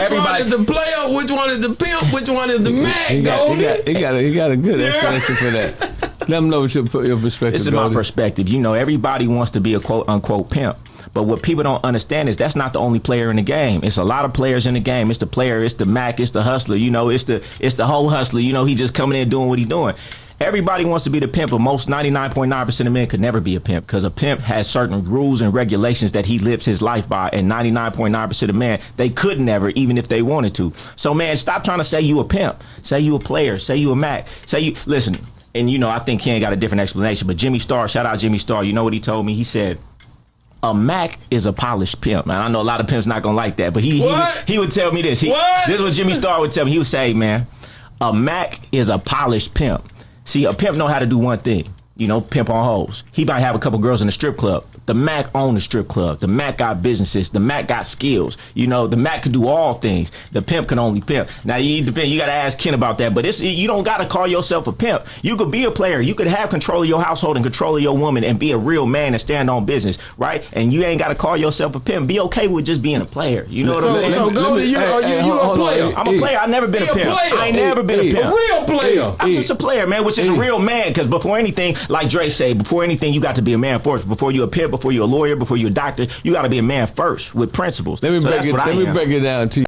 Everybody is the player, which one is the pimp, which one is the Mac, Goldie? He got a good explanation for that. Let them know what your perspective. This is my perspective. You know, everybody wants to be a quote unquote pimp. But what people don't understand is that's not the only player in the game. It's a lot of players in the game. It's the player, it's the Mac, it's the hustler. You know, it's the whole hustler. You know, he just coming in doing what he's doing. Everybody wants to be the pimp, but most 99.9% of men could never be a pimp because a pimp has certain rules and regulations that he lives his life by, and 99.9% of men, they could never, even if they wanted to. So, man, stop trying to say you a pimp. Say you a player. Say you a Mac. Listen, and, you know, I think Ken got a different explanation, but Jimmy Starr, shout out Jimmy Starr, you know what he told me? He said, a Mac is a polished pimp. Man, I know a lot of pimps not going to like that, but he would tell me this. This is what Jimmy Starr would tell me. He would say, man, a Mac is a polished pimp. See, a pimp know how to do one thing. You know, pimp on hoes. He might have a couple girls in the strip club. The Mac own the strip club. The Mac got businesses. The Mac got skills. You know, the Mac can do all things. The pimp can only pimp. Now, you got to ask Ken about that, but you don't got to call yourself a pimp. You could be a player. You could have control of your household and control of your woman and be a real man and stand on business, right? And you ain't got to call yourself a pimp. Be okay with just being a player. You know what I'm saying? So, Goldie, you a player. I'm a player. I've never been a pimp. I ain't never been a pimp. A real player. I'm just a player, man, which is a real man, because before anything, like Dre say, before anything, you got to be a man first. Before you're a pimp, before you're a lawyer, before you're a doctor, you got to be a man first with principles. Let me break it down to you.